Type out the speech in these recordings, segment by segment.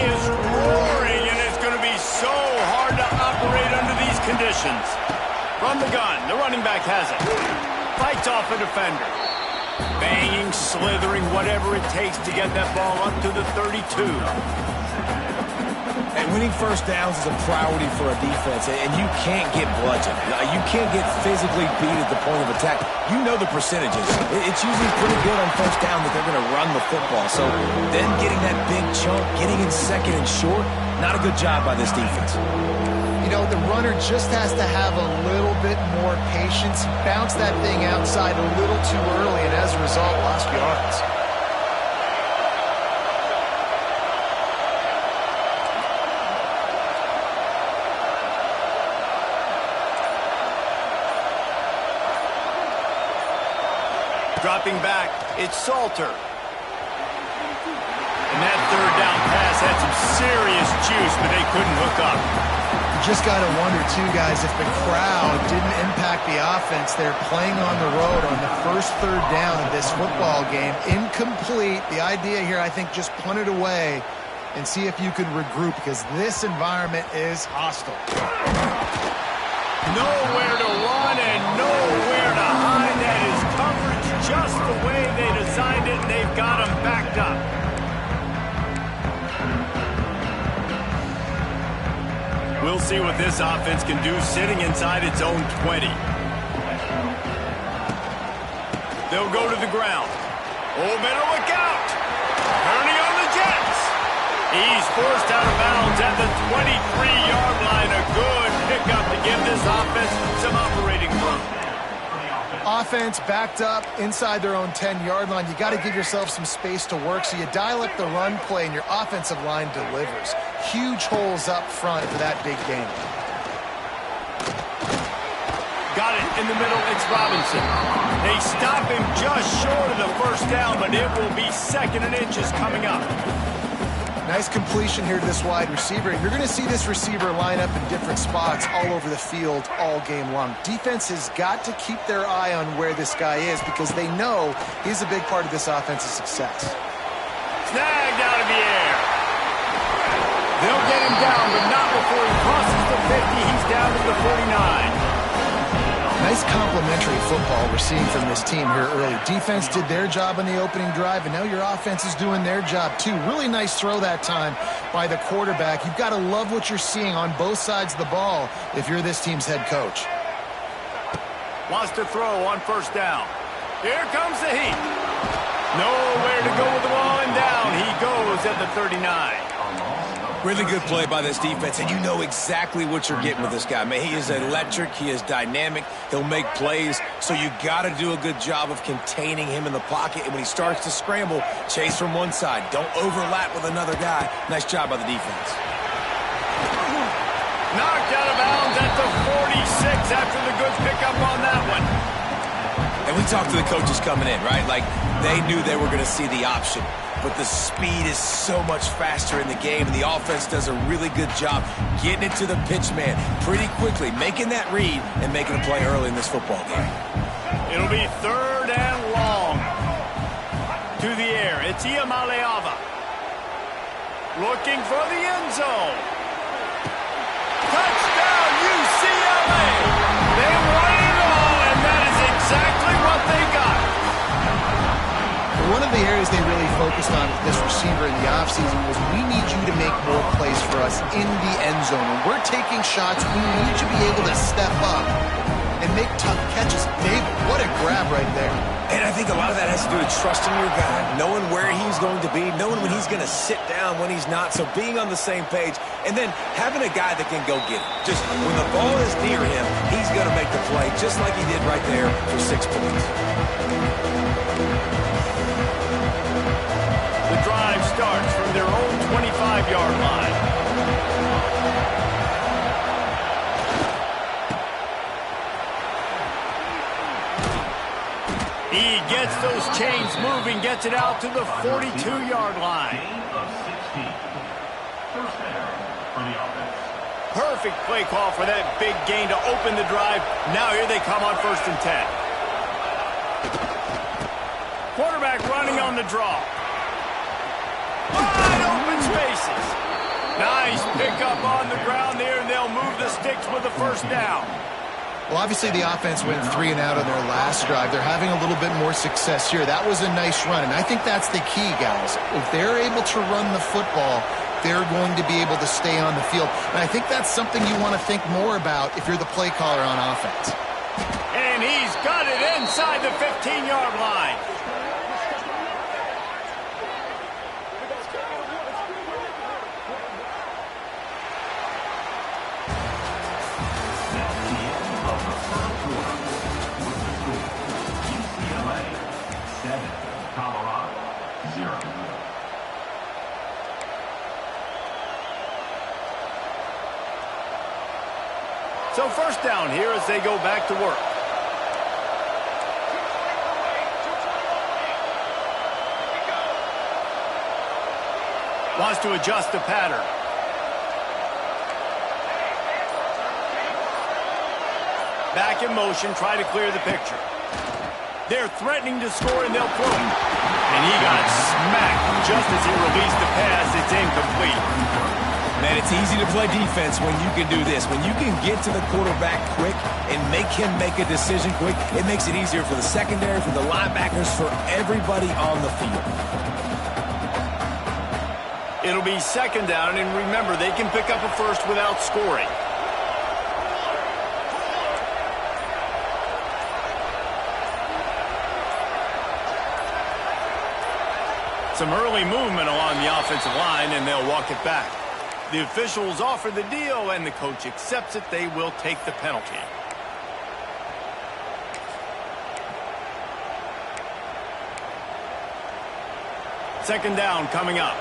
is roaring, and it's going to be so hard to operate under these conditions. From the gun, the running back has it. Fights off a defender. Banging, slithering, whatever it takes to get that ball up to the 32. And winning first downs is a priority for a defense, and you can't get bludgeoned. You can't get physically beat at the point of attack. You know the percentages. It's usually pretty good on first down that they're going to run the football. So them getting that big chunk, getting in second and short, not a good job by this defense. You know, the runner just has to have a little bit more patience. Bounce that thing outside a little too early, and as a result, lost yards. Dropping back, it's Salter. And that third down pass had some serious juice, but they couldn't hook up. You just got to wonder, too, guys, if the crowd didn't impact the offense. They're playing on the road on the first third down of this football game. Incomplete. The idea here, I think, just punt it away and see if you can regroup, because this environment is hostile. Nowhere to run and nowhere to hide. That is coverage just the way they designed it, and they've got them backed up. We'll see what this offense can do sitting inside its own 20. They'll go to the ground. Oh, better look out. Turning on the Jets. He's forced out of bounds at the 23-yard line. A good pickup to give this offense some operating room. Offense backed up inside their own 10-yard line. You got to give yourself some space to work, so you dial up the run play, and your offensive line delivers. Huge holes up front for that big game. Got it in the middle. It's Robinson. They stop him just short of the first down, but it will be second and inches coming up. Nice completion here to this wide receiver. You're going to see this receiver line up in different spots all over the field all game long. Defense has got to keep their eye on where this guy is, because they know he's a big part of this offense's success. Snagged out of the air. They'll get him down, but not before he crosses the 50. He's down to the 49. Nice complimentary football we're seeing from this team here early. Defense did their job on the opening drive, and now your offense is doing their job too. Really nice throw that time by the quarterback. You've got to love what you're seeing on both sides of the ball if you're this team's head coach. Wants to throw on first down. Here comes the heat. Nowhere to go with the ball, and down he goes at the 39. Really good play by this defense, and you know exactly what you're getting with this guy. Man, he is electric. He is dynamic. He'll make plays, so you got to do a good job of containing him in the pocket. And when he starts to scramble, chase from one side. Don't overlap with another guy. Nice job by the defense. Knocked out of bounds at the 46 after the good pickup on that one. And we talked to the coaches coming in, right? Like, they knew they were going to see the option. But the speed is so much faster in the game, and the offense does a really good job getting it to the pitch man pretty quickly, making that read and making a play early in this football game. It'll be third and long. To the air, it's Iamaleava. Looking for the end zone. Touchdown, UCLA! They won it all, and that is exactly what they got. One of the areas they really focused on with this receiver in the offseason was, we need you to make more plays for us in the end zone. When we're taking shots, we need you to be able to step up and make tough catches. David, what a grab right there. And I think a lot of that has to do with trusting your guy, knowing where he's going to be, knowing when he's going to sit down, when he's not, so being on the same page, and then having a guy that can go get it. Just when the ball is near him, he's going to make the play, just like he did right there for 6 points. The drive starts from their own 25-yard line. He gets those chains moving, gets it out to the 42-yard line. Perfect play call for that big gain to open the drive. Now here they come on 1st and 10. Quarterback running on the draw. Wide open spaces. Nice pickup on the ground there, and they'll move the sticks with the first down. Well, obviously the offense went 3 and out on their last drive. They're having a little bit more success here. That was a nice run, and I think that's the key, guys. If they're able to run the football, they're going to be able to stay on the field. And I think that's something you want to think more about if you're the play caller on offense. And he's got it inside the 15-yard line. So first down here as they go back to work. Wants to adjust the pattern. Back in motion, try to clear the picture. They're threatening to score, and they'll throw it. And he got smacked just as he released the pass. It's incomplete. Man, it's easy to play defense when you can do this. When you can get to the quarterback quick and make him make a decision quick, it makes it easier for the secondary, for the linebackers, for everybody on the field. It'll be second down, and remember, they can pick up a first without scoring. Some early movement along the offensive line, and they'll walk it back. The officials offer the deal, and the coach accepts it. They will take the penalty. Second down coming up.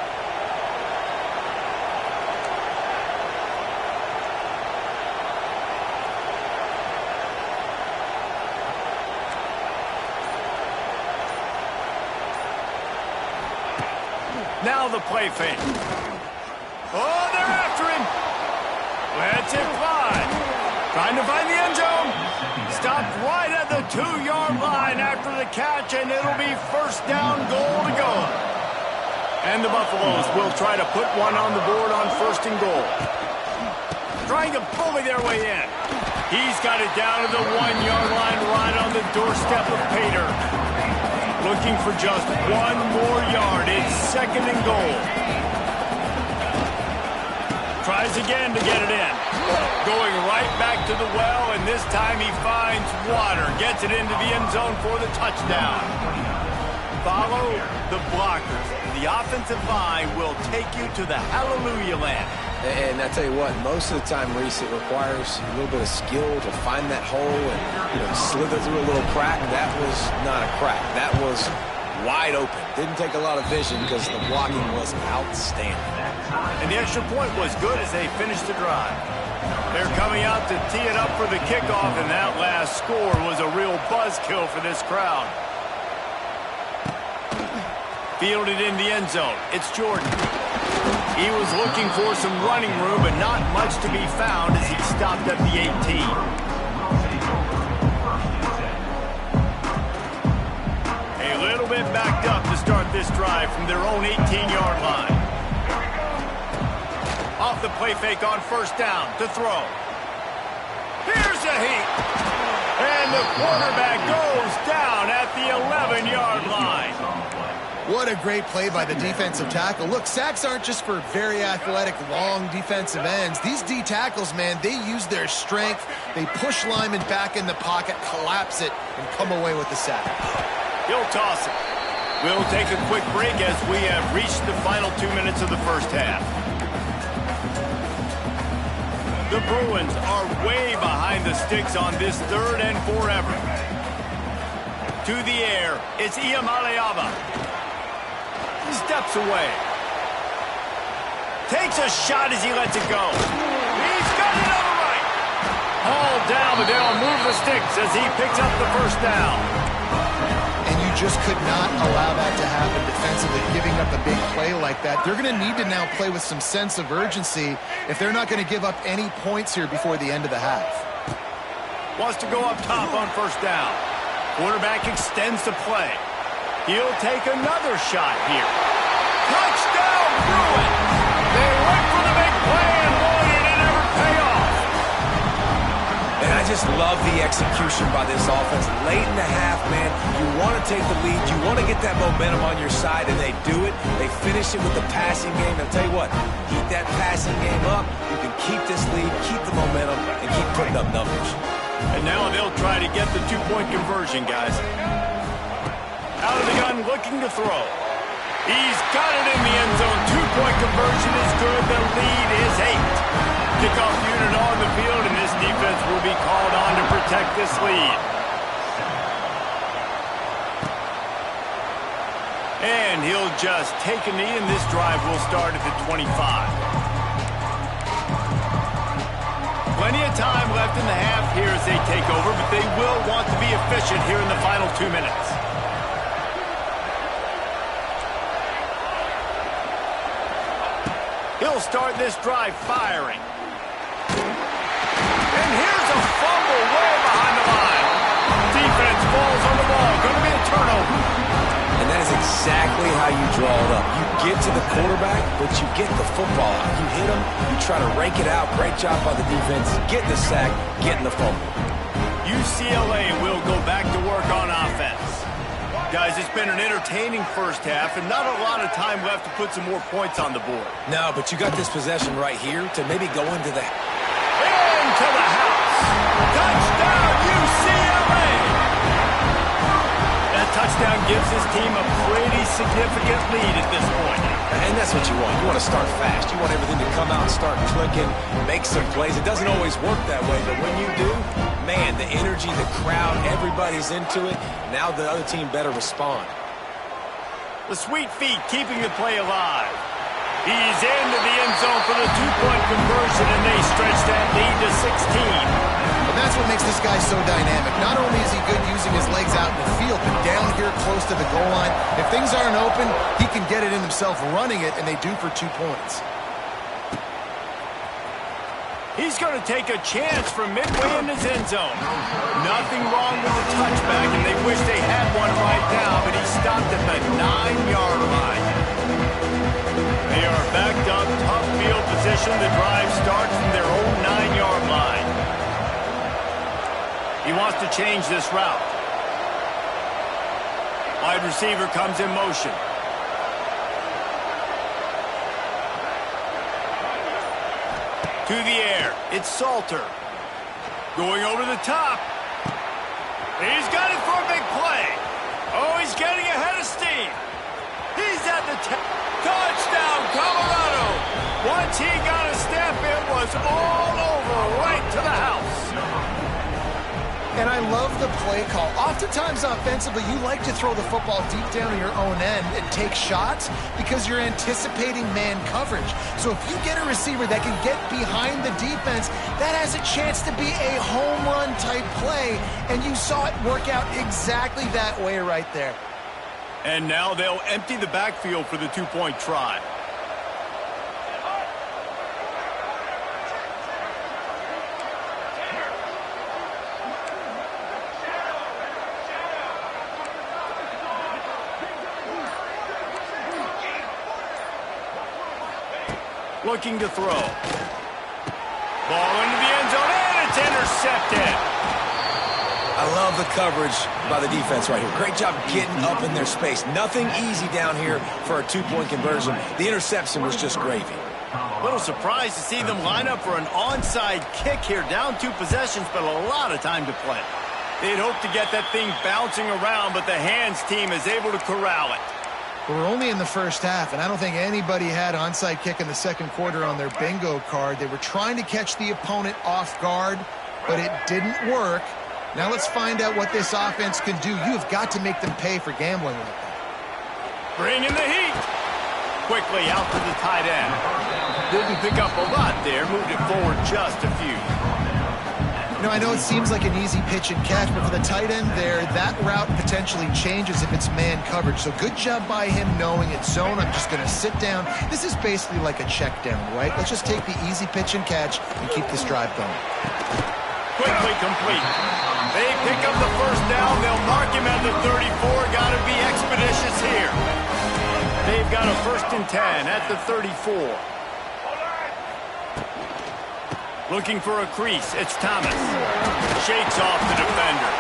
Now the play fake. Oh, they're after him. Lets it fly. Trying to find the end zone. Stopped right at the 2-yard line after the catch, and it'll be first down, goal to go. And the Buffaloes will try to put one on the board on first and goal. Trying to bully their way in. He's got it down to the 1-yard line right on the doorstep of Pater. Looking for just one more yard. It's second and goal. Tries again to get it in. Going right back to the well, and this time he finds water. Gets it into the end zone for the touchdown. Follow the blockers. The offensive line will take you to the hallelujah land. And I tell you what, most of the time, Reese, it requires a little bit of skill to find that hole and slither through a little crack. That was not a crack. That was wide open. Didn't take a lot of vision because the blocking was outstanding. And the extra point was good as they finished the drive. They're coming out to tee it up for the kickoff, and that last score was a real buzzkill for this crowd. Fielded in the end zone. It's Jordan. He was looking for some running room, but not much to be found as he stopped at the 18. A little bit backed up to start this drive from their own 18-yard line. Off the play fake on first down to throw. Here's a heat. And the quarterback goes down at the 11-yard line. What a great play by the defensive tackle. Look, sacks aren't just for very athletic, long defensive ends. These D tackles, man, they use their strength. They push linemen back in the pocket, collapse it, and come away with the sack. He'll toss it. We'll take a quick break as we have reached the final 2 minutes of the first half. The Bruins are way behind the sticks on this third and forever. To the air, it's Iamaleava. Steps away. Takes a shot as he lets it go. He's got it on the right. Hauled down, but they'll move the sticks as he picks up the first down. And you just could not allow that to happen defensively, giving up a big play like that. They're going to need to now play with some sense of urgency if they're not going to give up any points here before the end of the half. Wants to go up top on first down. Quarterback extends the play. He'll take another shot here. Touchdown, Bruins! They went for the big play, and boy, did it ever pay off. And I just love the execution by this offense. Late in the half, man, you want to take the lead. You want to get that momentum on your side, and they do it. They finish it with the passing game. And I'll tell you what, keep that passing game up. You can keep this lead, keep the momentum, and keep putting up numbers. And now they'll try to get the two-point conversion, guys. Out of the gun, looking to throw. He's got it in the end zone. Two-point conversion is good. The lead is 8. Kickoff unit on the field, and this defense will be called on to protect this lead. And he'll just take a knee, and this drive will start at the 25. Plenty of time left in the half here as they take over, but they will want to be efficient here in the final 2 minutes. He'll start this drive firing. And here's a fumble way behind the line. Defense falls on the ball. Going to be a turnover. And that is exactly how you draw it up. You get to the quarterback, but you get the football out. You hit him, you try to rake it out. Great job by the defense. Getting the sack, getting the fumble. UCLA will go back to work on offense. Guys, it's been an entertaining first half, and not a lot of time left to put some more points on the board. No, but you got this possession right here to maybe go into the... Into the house. Touchdown, UCLA! That touchdown gives his team a pretty significant lead at this point. And that's what you want. You want to start fast. You want everything to come out and start clicking, make some plays. It doesn't always work that way, but when you do, man, the energy, the crowd, everybody's into it. Now the other team better respond. The sweet feet keeping the play alive. He's into the end zone for the two-point conversion, and they stretch that lead to 16. And that's what makes this guy so dynamic. Not only is he good using his legs out in the field, but down here close to the goal line, if things aren't open, he can get it in himself running it, and they do for 2 points. He's going to take a chance from midway in his end zone. Nothing wrong with the touchback, and they wish they had one right now, but he stopped at the 9-yard line. They are backed up, tough field position. The drive starts from their own 9-yard line. He wants to change this route. Wide receiver comes in motion. To the air, it's Salter. Going over the top. He's got it for a big play. Oh, he's getting ahead of steam. He's at the touchdown, Colorado. Once he got a step, it was all over, right to the house. And I love the play call. Oftentimes offensively, you like to throw the football deep down in your own end and take shots because you're anticipating man coverage. So if you get a receiver that can get behind the defense, that has a chance to be a home run type play. And you saw it work out exactly that way right there. And now they'll empty the backfield for the two-point try. Looking to throw. Ball into the end zone, and it's intercepted. I love the coverage by the defense right here. Great job getting up in their space. Nothing easy down here for a two-point conversion. The interception was just gravy. A little surprised to see them line up for an onside kick here. Down 2 possessions, but a lot of time to play. They'd hoped to get that thing bouncing around, but the hands team is able to corral it. We're only in the first half, and I don't think anybody had onside kick in the second quarter on their bingo card. They were trying to catch the opponent off guard, but it didn't work. Now let's find out what this offense can do. You've got to make them pay for gambling like that. Bring in the heat. Quickly out to the tight end. Didn't pick up a lot there. Moved it forward just a few. You know, I know it seems like an easy pitch and catch, but for the tight end there, that route potentially changes if it's man coverage. So good job by him knowing it's zone. I'm just going to sit down. This is basically like a check down, right? Let's just take the easy pitch and catch and keep this drive going. Quickly complete. They pick up the first down. They'll mark him at the 34. Got to be expeditious here. They've got a 1st and 10 at the 34. Looking for a crease. It's Thomas. Shakes off the defender.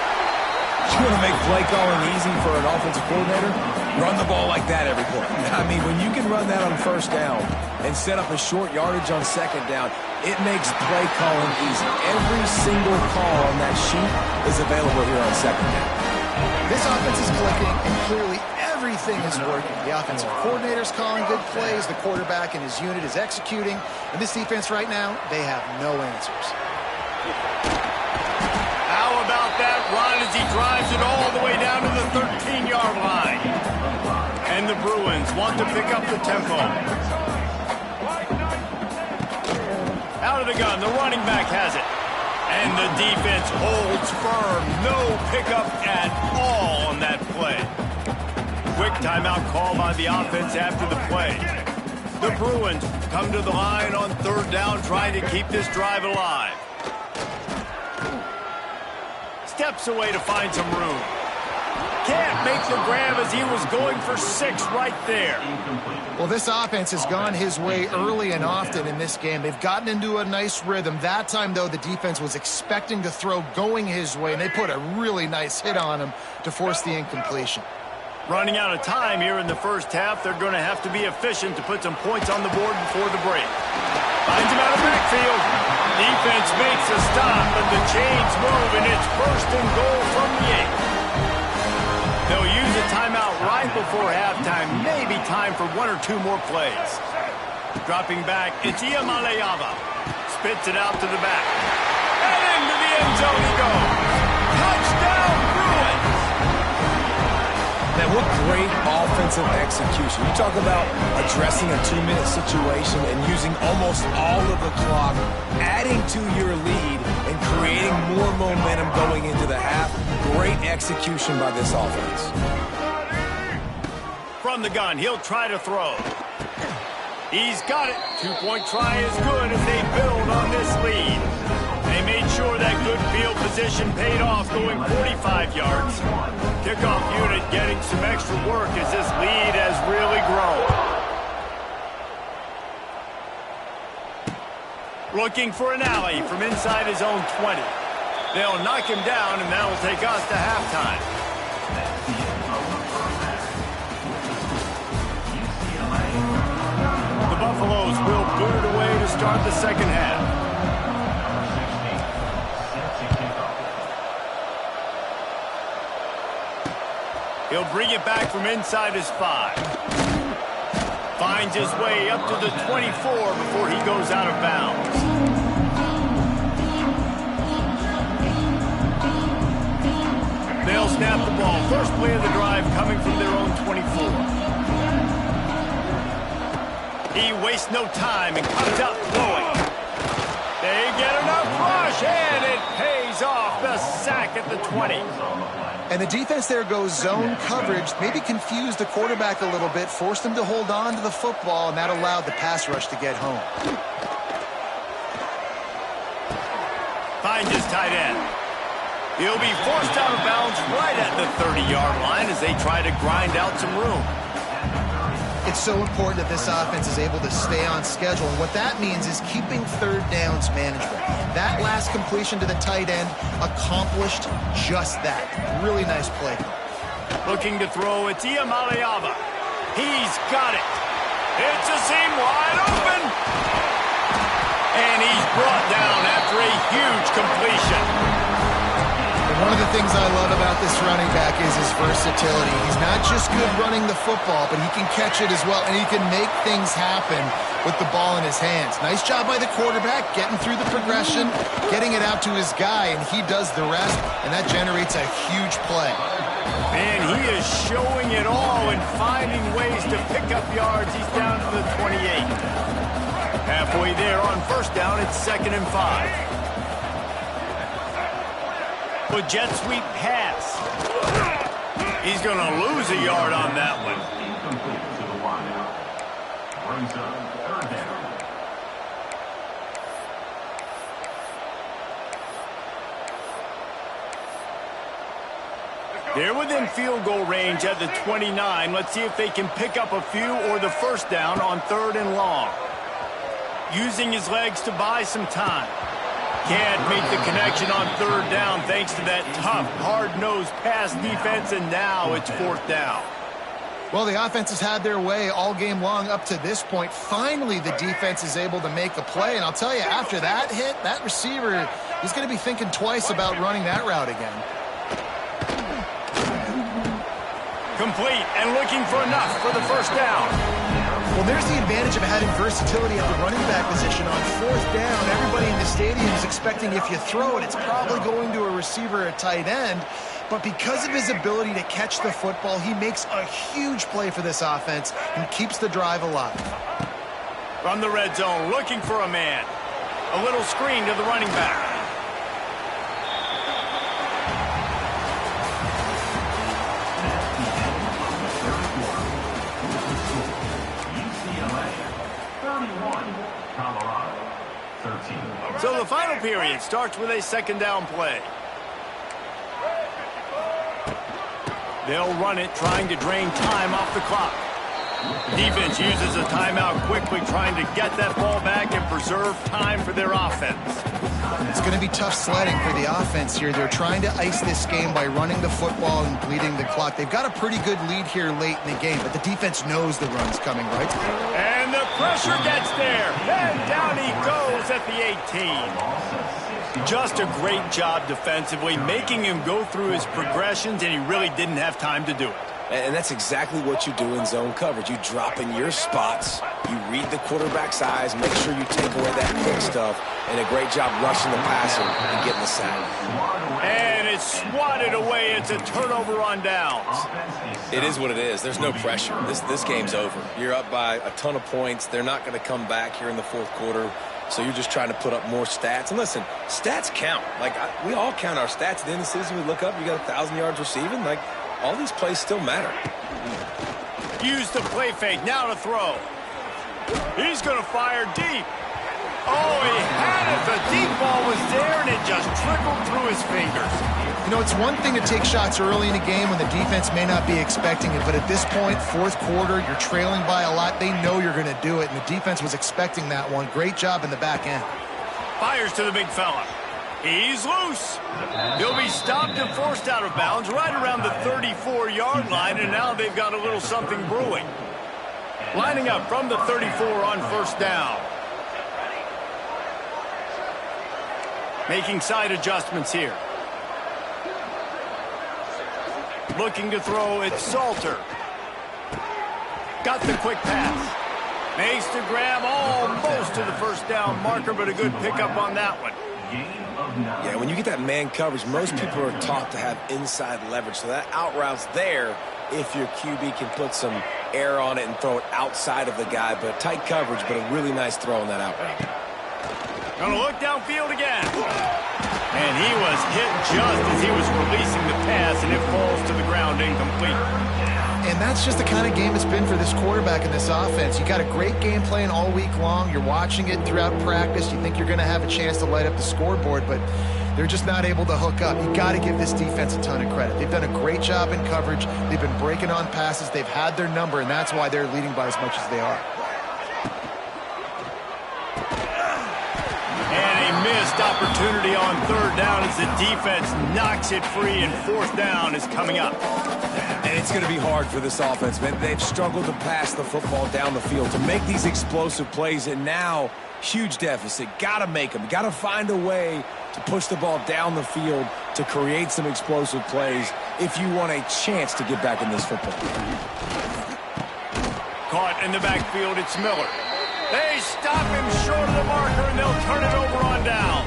You want to make play calling easy for an offensive coordinator? Run the ball like that every play. I mean, when you can run that on first down and set up a short yardage on second down, it makes play calling easy. Every single call on that sheet is available here on second down. This offense is clicking, and clearly everything is working. The offensive coordinator's calling good plays. The quarterback and his unit is executing. And this defense right now, they have no answers. How about that run as he drives it all the way down to the 13-yard line? And the Bruins want to pick up the tempo. Out of the gun, the running back has it. And the defense holds firm. No pickup at all on that play. Quick timeout call by the offense after the play. The Bruins come to the line on third down, trying to keep this drive alive. Steps away to find some room. Can't make the grab as he was going for 6 right there. Well, this offense has gone his way early and often in this game. They've gotten into a nice rhythm. That time, though, the defense was expecting to throw going his way, and they put a really nice hit on him to force the incompletion. Running out of time here in the first half, they're going to have to be efficient to put some points on the board before the break. Finds him out of backfield. Defense makes a stop, but the chains move, and it's first and goal from the 8. They'll use a timeout right before halftime. Maybe time for 1 or 2 more plays. Dropping back, it's Iamaleava. Spits it out to the back. And into the end zone he goes. Touchdown, Bruins! Man, what great offensive execution. You talk about addressing a 2-minute situation and using almost all of the clock, adding to your lead and creating more momentum going into the half. Great execution by this offense. From the gun, he'll try to throw. He's got it. 2-point try is good as they build on this lead. They made sure that good field position paid off, going 45 yards. Kickoff unit getting some extra work as this lead has really grown. Looking for an alley from inside his own 20. They'll knock him down, and that'll take us to halftime. The Buffaloes will boot it away to start the second half. He'll bring it back from inside his 5. Finds his way up to the 24 before he goes out of bounds. They'll snap the ball. First play of the drive coming from their own 24. He wastes no time and comes out throwing. They get enough rush, and it pays off. The sack at the 20. And the defense there goes zone coverage, maybe confused the quarterback a little bit, forced him to hold on to the football, and that allowed the pass rush to get home. Finds his tight end. He'll be forced out of bounds right at the 30-yard line as they try to grind out some room. It's so important that this offense is able to stay on schedule. And what that means is keeping third downs manageable. That last completion to the tight end accomplished just that. Really nice play. Looking to throw, it's Iamaleava. He's got it. It's a seam wide open. And he's brought down after a huge completion. One of the things I love about this running back is his versatility. He's not just good running the football, but he can catch it as well, and he can make things happen with the ball in his hands. Nice job by the quarterback, getting through the progression, getting it out to his guy, and he does the rest, and that generates a huge play. Man, he is showing it all and finding ways to pick up yards. He's down to the 28. Halfway there on first down, it's 2nd and 5. A jet sweep pass. He's going to lose a yard on that one. They're within field goal range at the 29. Let's see if they can pick up a few or the first down on 3rd and long. Using his legs to buy some time. Can't make the connection on third down thanks to that tough, hard-nosed pass defense, and now it's fourth down. Well, the offense has had their way all game long up to this point. Finally, the defense is able to make a play, and I'll tell you, after that hit, that receiver is going to be thinking twice about running that route again. Complete and looking for enough for the first down. Well, there's the advantage of having versatility at the running back position. On fourth down, everybody in the stadium is expecting if you throw it, it's probably going to a receiver or tight end. But because of his ability to catch the football, he makes a huge play for this offense and keeps the drive alive. From the red zone, looking for a man. A little screen to the running back. So the final period starts with a second down play. They'll run it, trying to drain time off the clock. Defense uses a timeout quickly, trying to get that ball back and preserve time for their offense. It's going to be tough sledding for the offense here. They're trying to ice this game by running the football and bleeding the clock. They've got a pretty good lead here late in the game, but the defense knows the run's coming, right? And the pressure gets there. And down he goes at the 18. Just a great job defensively, making him go through his progressions, and he really didn't have time to do it. And that's exactly what you do in zone coverage. You drop in your spots, you read the quarterback's eyes, make sure you take away that quick stuff, and a great job rushing the passer and getting the sack. And it's swatted away. It's a turnover on downs. It is what it is. There's no pressure. This game's over. You're up by a ton of points. They're not going to come back here in the fourth quarter. So you're just trying to put up more stats. And listen, stats count. We all count our stats. At the end of the season, we look up, you got 1,000 yards receiving. All these plays still matter. Use the play fake. Now to throw. He's going to fire deep. Oh, he had it. The deep ball was there, and it just trickled through his fingers. You know, it's one thing to take shots early in a game when the defense may not be expecting it, but at this point, fourth quarter, you're trailing by a lot. They know you're going to do it, and the defense was expecting that one. Great job in the back end. Fires to the big fella. He's loose. He'll be stopped and forced out of bounds right around the 34-yard line, and now they've got a little something brewing. Lining up from the 34 on first down. Making side adjustments here. Looking to throw, it's Salter. Got the quick pass. Makes the grab almost to the first down marker, but a good pickup on that one. Yeah, when you get that man coverage, most people are taught to have inside leverage. So that out route's there if your QB can put some air on it and throw it outside of the guy. But tight coverage, but a really nice throw on that out route. Gonna look downfield again. And he was hit just as he was releasing the pass, and it falls to the ground incomplete. And that's just the kind of game it's been for this quarterback in this offense. You got a great game plan all week long. You're watching it throughout practice. You think you're going to have a chance to light up the scoreboard, but they're just not able to hook up. You got to give this defense a ton of credit. They've done a great job in coverage. They've been breaking on passes. They've had their number, and that's why they're leading by as much as they are. And a missed opportunity on third down as the defense knocks it free, and fourth down is coming up. And it's going to be hard for this offense, man. They've struggled to pass the football down the field, to make these explosive plays, and now huge deficit. Got to make them. Got to find a way to push the ball down the field to create some explosive plays if you want a chance to get back in this football. Caught in the backfield, it's Miller. They stop him short of the marker, and they'll turn it over on down.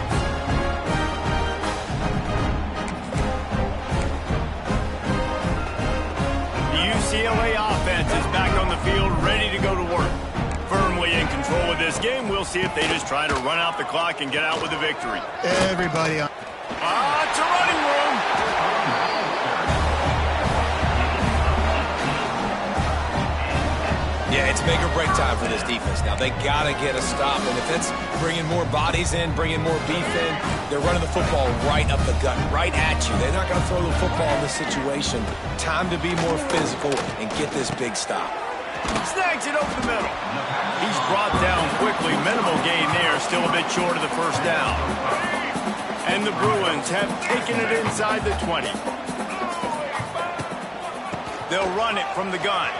UCLA offense is back on the field, ready to go to work. Firmly in control of this game. We'll see if they just try to run out the clock and get out with a victory. Everybody on. It's a running room. Yeah, it's make or break time for this defense. Now, they got to get a stop, and if it's bringing more bodies in, bringing more beef in, they're running the football right up the gut, right at you. They're not going to throw the football in this situation. Time to be more physical and get this big stop. Snags it over the middle. He's brought down quickly. Minimal gain there. Still a bit short of the first down. And the Bruins have taken it inside the 20. They'll run it from the gun.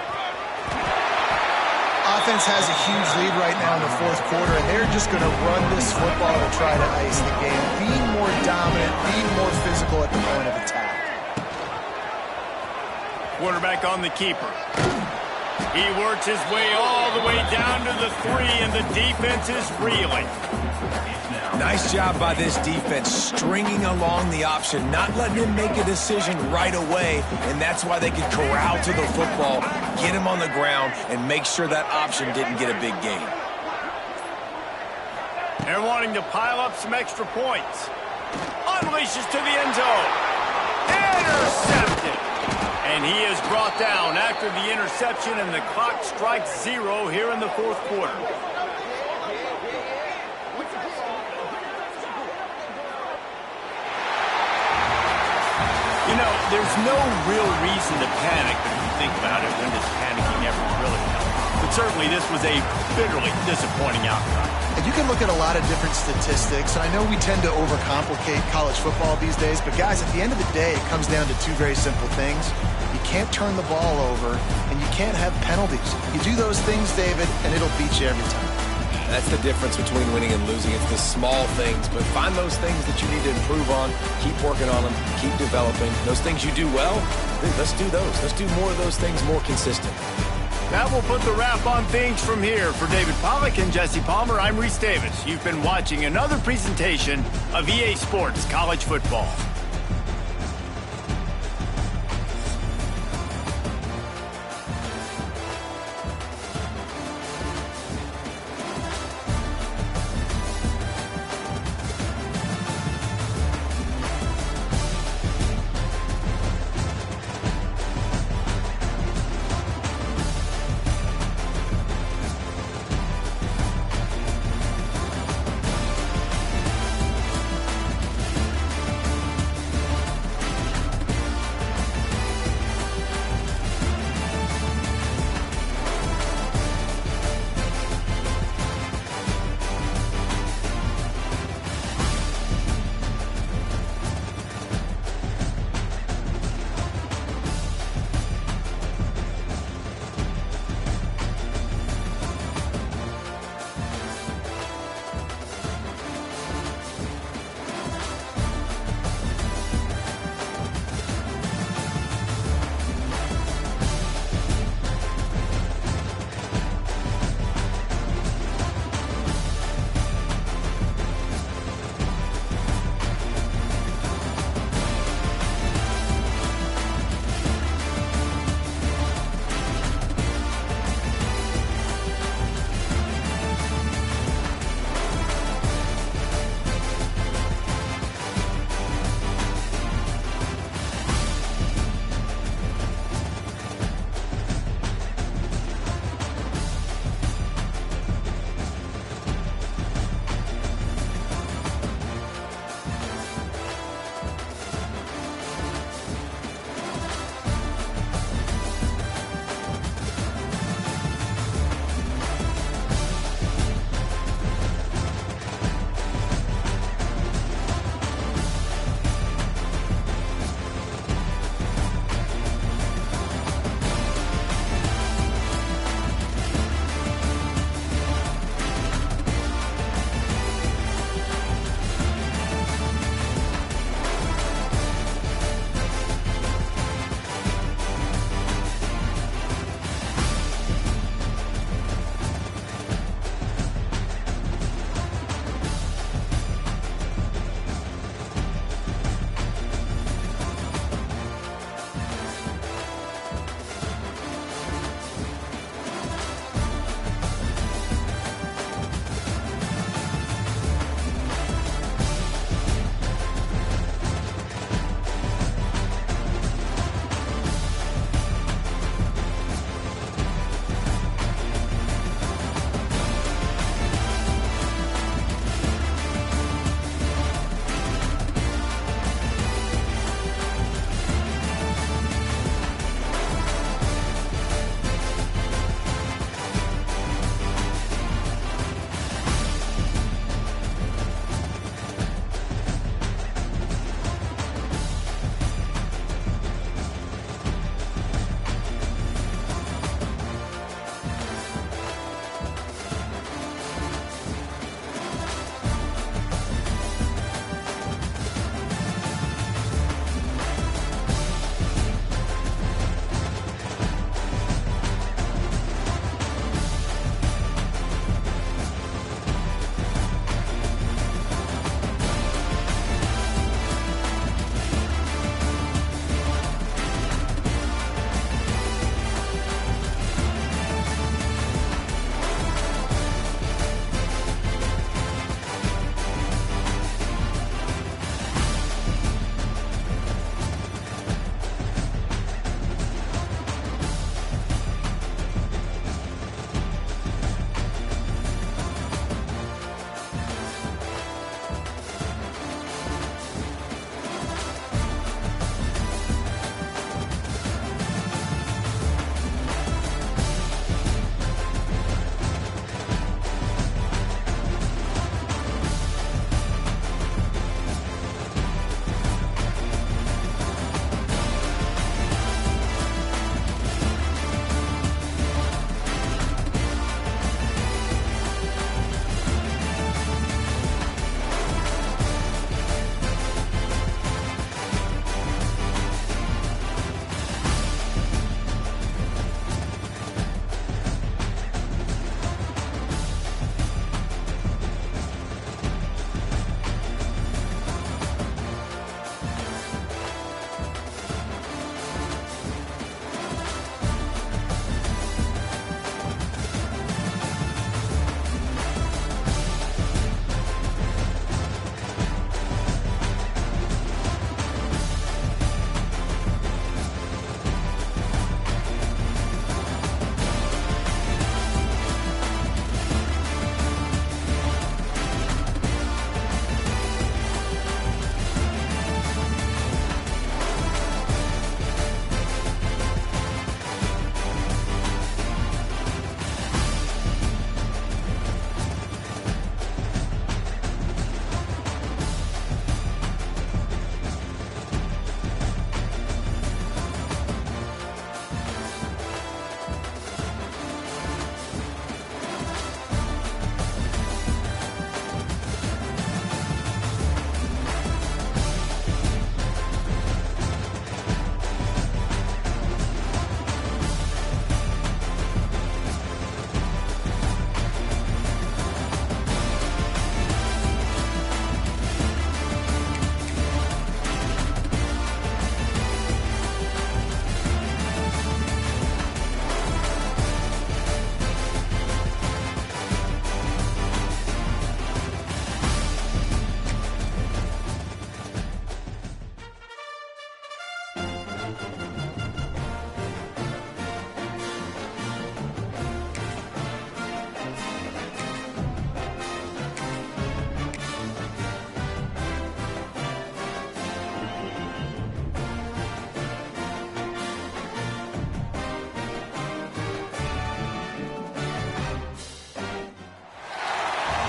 Offense has a huge lead right now in the fourth quarter, and they're just going to run this football to try to ice the game, being more dominant, being more physical at the point of attack. Quarterback on the keeper. He works his way all the way down to the 3, and the defense is reeling. Nice job by this defense, stringing along the option, not letting him make a decision right away, and that's why they could corral to the football, get him on the ground, and make sure that option didn't get a big gain. They're wanting to pile up some extra points. Unleashes to the end zone. Intercepted. And he is brought down after the interception, and the clock strikes 0 here in the fourth quarter. You know, there's no real reason to panic if you think about it. When does panicking ever really help? But certainly this was a bitterly disappointing outcome. And you can look at a lot of different statistics, and I know we tend to overcomplicate college football these days, but guys, at the end of the day, it comes down to two very simple things. You can't turn the ball over, and you can't have penalties. You do those things, David, and it'll beat you every time. That's the difference between winning and losing. It's the small things, but find those things that you need to improve on, keep working on them, keep developing. Those things you do well, let's do those. Let's do more of those things more consistent. That will put the wrap on things from here. For David Pollack and Jesse Palmer, I'm Reese Davis. You've been watching another presentation of EA Sports College Football.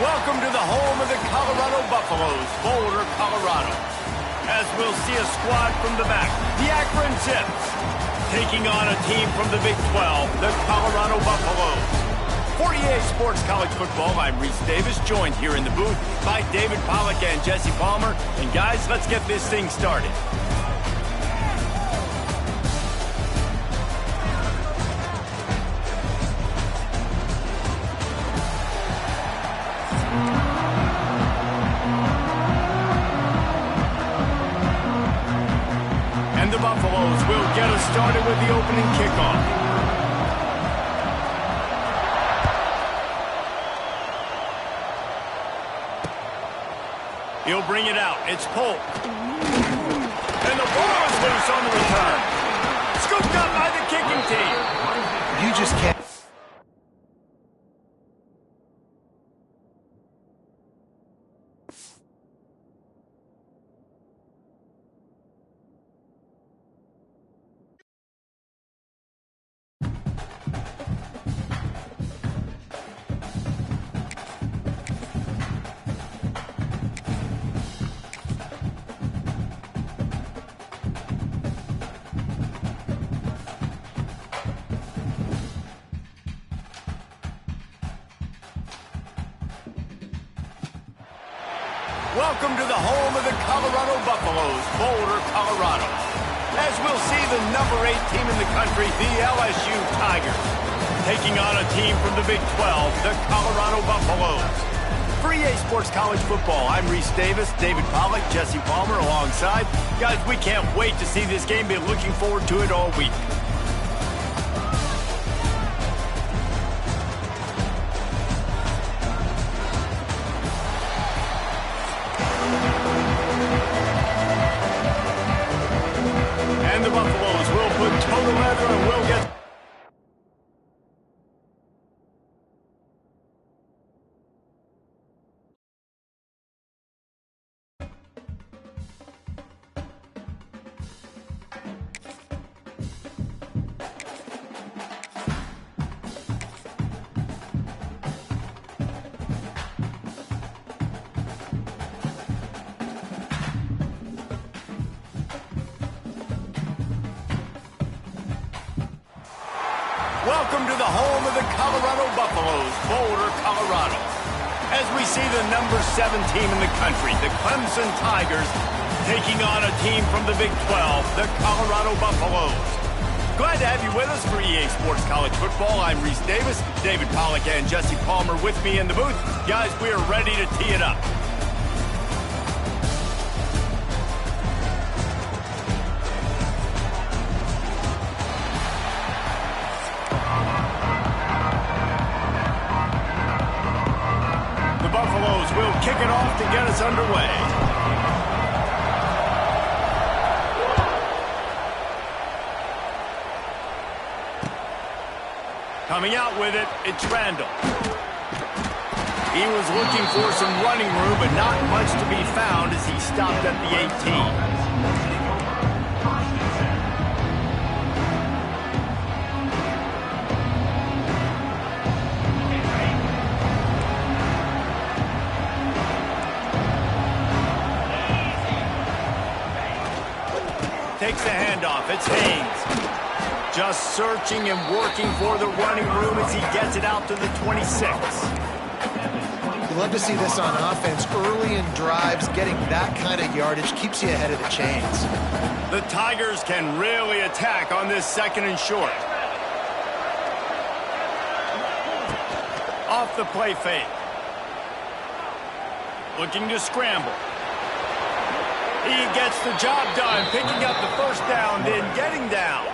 Welcome to the home of the Colorado Buffaloes, Boulder, Colorado. As we'll see a squad from the back, the Akron Zips, taking on a team from the Big 12, the Colorado Buffaloes. For EA Sports College Football, I'm Reese Davis, joined here in the booth by David Pollack and Jesse Palmer. And guys, let's get this thing started. The Buffaloes will get us started with the opening kickoff. He'll bring it out. It's Polk. And the ball is loose on the return. Scooped up by the kicking team. You just can't. Welcome to the home of the Colorado Buffaloes, Boulder, Colorado. As we'll see the number 8 team in the country, the LSU Tigers, taking on a team from the Big 12, the Colorado Buffaloes. For EA Sports College Football, I'm Reese Davis, David Pollack, Jesse Palmer alongside. Guys, we can't wait to see this game. Been looking forward to it all week. And the Buffaloes will put total leather and will get... Welcome to the home of the Colorado Buffaloes, Boulder, Colorado. As we see the number 7 team in the country, the Clemson Tigers, taking on a team from the Big 12, the Colorado Buffaloes. Glad to have you with us for EA Sports College Football. I'm Reese Davis, David Pollack and Jesse Palmer with me in the booth. Guys, we are ready to tee it up. Buffaloes will kick it off to get us underway. Coming out with it, it's Randall. He was looking for some running room, but not much to be found as he stopped at the 18. Takes the handoff. It's Haynes. Just searching and working for the running room as he gets it out to the 26. You love to see this on offense. Early in drives, getting that kind of yardage keeps you ahead of the chains. The Tigers can really attack on this second and short. Off the play fake. Looking to scramble. He gets the job done, picking up the first down, then getting down.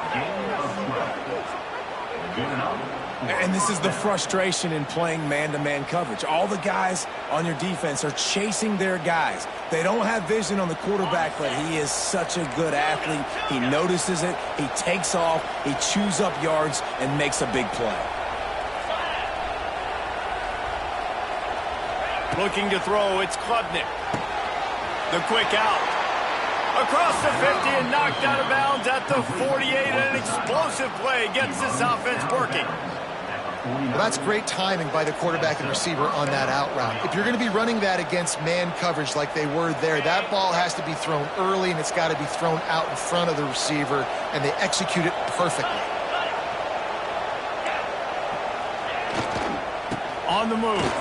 And this is the frustration in playing man-to-man coverage. All the guys on your defense are chasing their guys. They don't have vision on the quarterback, but he is such a good athlete. He notices it, he takes off, he chews up yards, and makes a big play. Looking to throw, it's Klubnik. The quick out. Across the 50 and knocked out of bounds at the 48. And an explosive play gets this offense working. Well, that's great timing by the quarterback and receiver on that out route. If you're going to be running that against man coverage like they were there, that ball has to be thrown early, and it's got to be thrown out in front of the receiver, and they execute it perfectly. On the move.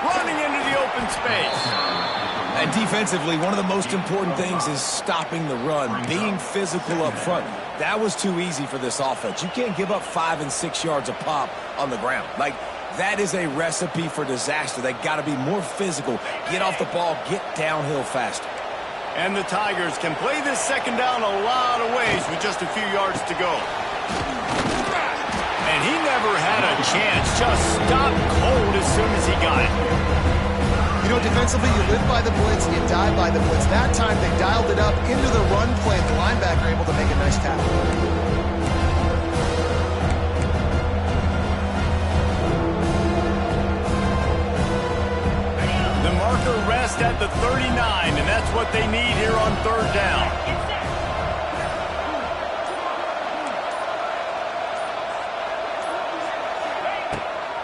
Running into the open space. And defensively, one of the most important things is stopping the run, being physical up front. That was too easy for this offense. You can't give up 5 and 6 yards a pop on the ground. Like, that is a recipe for disaster. They got to be more physical, get off the ball, get downhill faster. And the Tigers can play this second down a lot of ways with just a few yards to go. And he never had a chance, just stopped cold as soon as he got it. You know, defensively, you live by the blitz and you die by the blitz. That time, they dialed it up into the run play. The linebacker able to make a nice tackle. The marker rests at the 39, and that's what they need here on third down.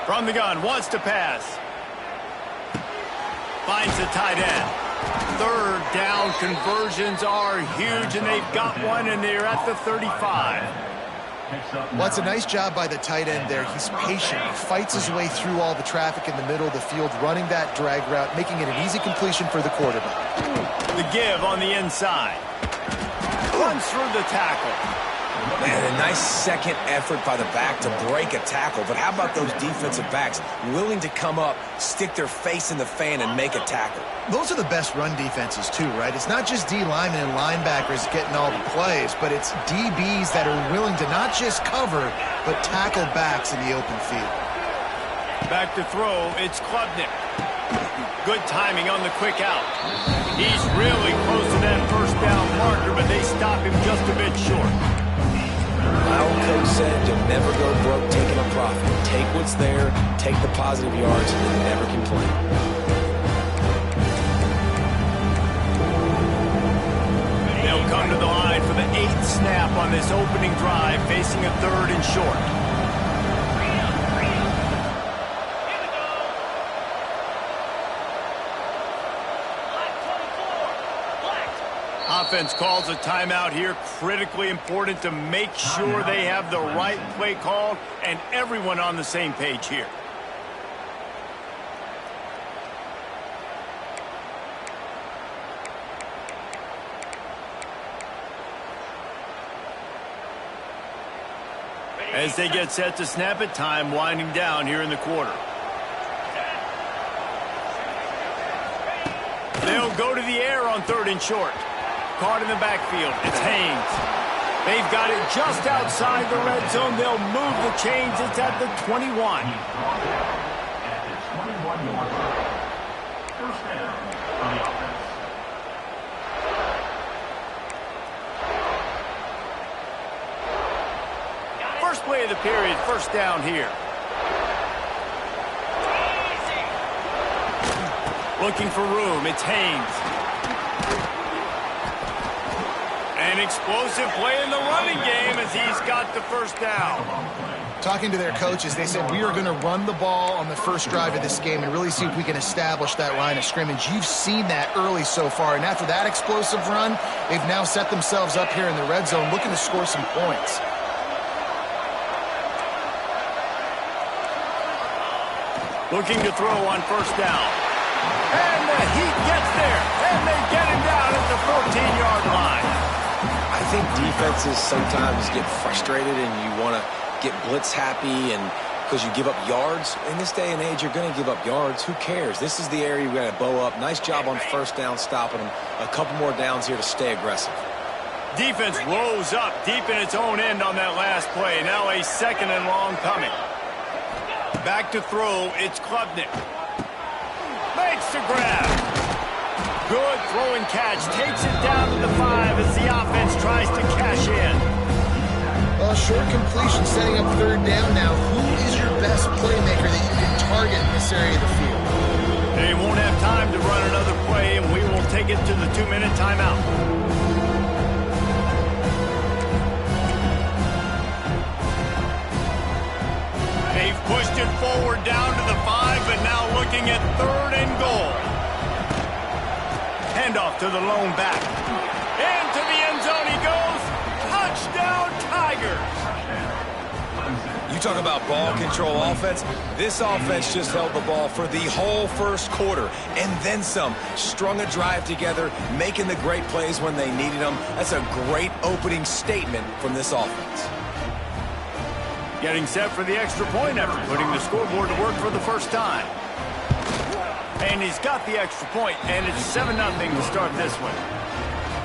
From the gun, wants to pass. Finds the tight end. Third down conversions are huge, and they've got one, and they're at the 35. Well, it's a nice job by the tight end there. He's patient. He fights his way through all the traffic in the middle of the field, running that drag route, making it an easy completion for the quarterback. The give on the inside. Runs through the tackle. Man, a nice second effort by the back to break a tackle. But how about those defensive backs willing to come up, stick their face in the fan, and make a tackle? Those are the best run defenses, too, right? It's not just D linemen and linebackers getting all the plays, but it's DBs that are willing to not just cover, but tackle backs in the open field. Back to throw, it's Klubnik. Good timing on the quick out. He's really close to that first down marker, but they stop him just a bit short. My old coach said, you'll never go broke taking a profit. Take what's there, take the positive yards, and never complain. They'll come to the line for the 8th snap on this opening drive, facing a 3rd and short. Offense calls a timeout here. Critically important to make sure they have the right play called and everyone on the same page here. As they get set to snap it, time winding down here in the quarter. They'll go to the air on 3rd and short. Caught in the backfield. It's Haynes. They've got it just outside the red zone. They'll move the chains. It's at the 21. At the 21-yard line. First down on the offense. First play of the period. First down here. Looking for room. It's Haynes. An explosive play in the running game as he's got the first down. Talking to their coaches, they said, we are going to run the ball on the first drive of this game and really see if we can establish that line of scrimmage. You've seen that early so far, and after that explosive run, they've now set themselves up here in the red zone looking to score some points. Looking to throw on first down. And the Heat gets there, and they get him down at the 14-yard line. I think defenses sometimes get frustrated and you want to get blitz happy and because you give up yards. In this day and age, you're going to give up yards. Who cares? This is the area we're going to bow up. Nice job on first down stopping them. A couple more downs here to stay aggressive. Defense rose up deep in its own end on that last play. Now a 2nd and long coming. Back to throw, it's Klubnik. Makes the grab. Good throwing catch. Takes it down to the 5 as the offense tries to cash in. Well, short completion setting up 3rd down now. Who is your best playmaker that you can target in this area of the field? They won't have time to run another play, and we will take it to the 2-minute timeout. A pushed it forward down to the 5, but now looking at 3rd and goal. Handoff to the lone back. Into the end zone he goes. Touchdown, Tigers. You talk about ball control offense. This offense just held the ball for the whole first quarter and then some. Strung a drive together, making the great plays when they needed them. That's a great opening statement from this offense. Getting set for the extra point after putting the scoreboard to work for the first time. And he's got the extra point, and it's 7-0 to start this one.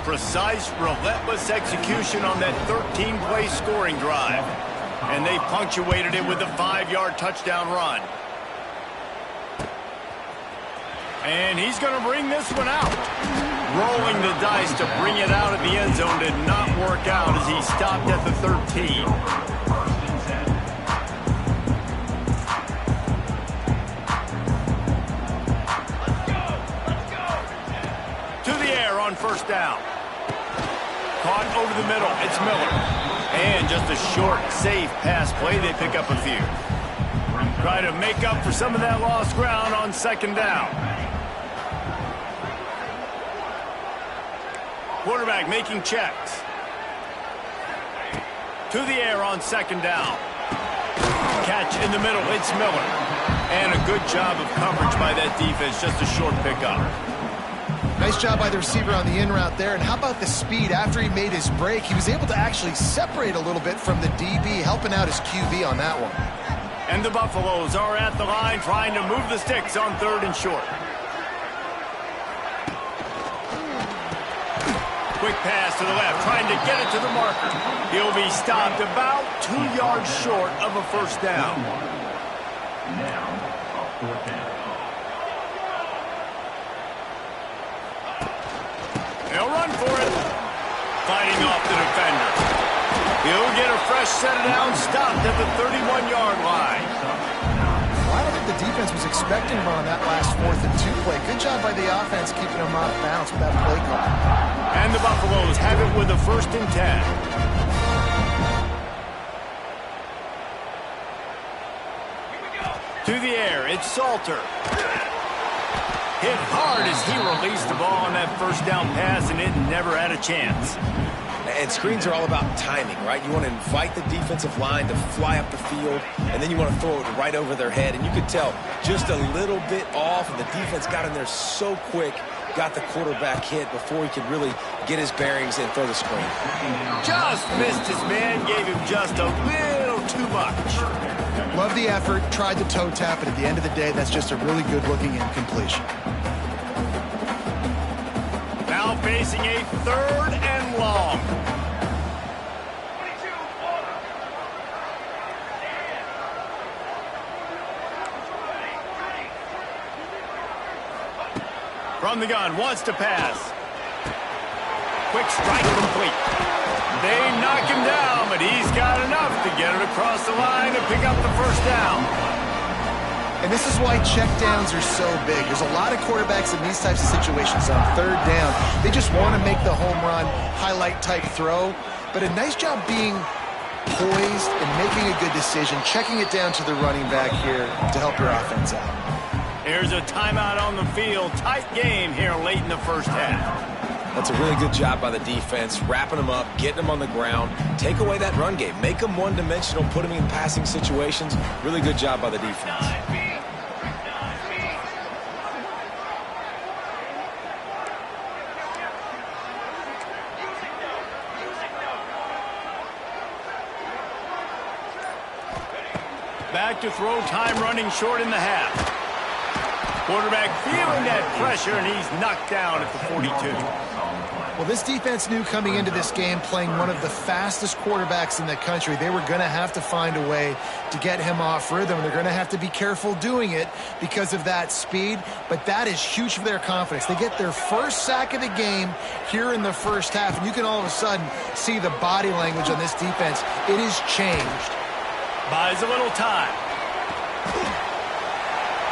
Precise, relentless execution on that 13-play scoring drive. And they punctuated it with a 5-yard touchdown run. And he's going to bring this one out. Rolling the dice to bring it out of the end zone did not work out as he stopped at the 13. To the air on first down. Caught over the middle. It's Miller. And just a short, safe pass play. They pick up a few. Try to make up for some of that lost ground on second down. Quarterback making checks. To the air on second down. Catch in the middle. It's Miller. And a good job of coverage by that defense. Just a short pickup. Nice job by the receiver on the in route there. And how about the speed? After he made his break, he was able to actually separate a little bit from the DB, helping out his QB on that one. And the Buffaloes are at the line trying to move the sticks on 3rd and short. Quick pass to the left, trying to get it to the marker. He'll be stopped about 2 yards short of a first down. Now, a 4th down. They'll run for it. Fighting off the defender. He'll get a fresh set of down, stopped at the 31-yard line. Well, I don't think the defense was expecting him on that last 4th and 2 play. Good job by the offense keeping him off bounds with that play call. And the Buffaloes have it with a 1st and 10. To the air, it's Salter. Hit hard as he released the ball on that first down pass, and it never had a chance. And screens are all about timing, right? You want to invite the defensive line to fly up the field, and then you want to throw it right over their head. And you could tell just a little bit off, and the defense got in there so quick, got the quarterback hit before he could really get his bearings and throw the screen. Just missed his man, gave him just a little too much. Love the effort, tried the toe tap, but at the end of the day, that's just a really good-looking incompletion. Now facing a 3rd and long. From the gun, wants to pass. Quick strike complete. They knock him down, but he's got enough to get it across the line and pick up the first down. And this is why checkdowns are so big. There's a lot of quarterbacks in these types of situations on 3rd down. They just want to make the home run, highlight-type throw. But a nice job being poised and making a good decision, checking it down to the running back here to help your offense out. Here's a timeout on the field. Tight game here late in the first half. That's a really good job by the defense, wrapping them up, getting them on the ground. Take away that run game. Make them one-dimensional, put them in passing situations. Really good job by the defense. Back to throw, time running short in the half. Quarterback feeling that pressure, and he's knocked down at the 42. Well, this defense knew coming into this game, playing one of the fastest quarterbacks in the country, they were going to have to find a way to get him off rhythm. They're going to have to be careful doing it because of that speed, but that is huge for their confidence. They get their first sack of the game here in the first half, and you can all of a sudden see the body language on this defense. It is changed. Buys a little time.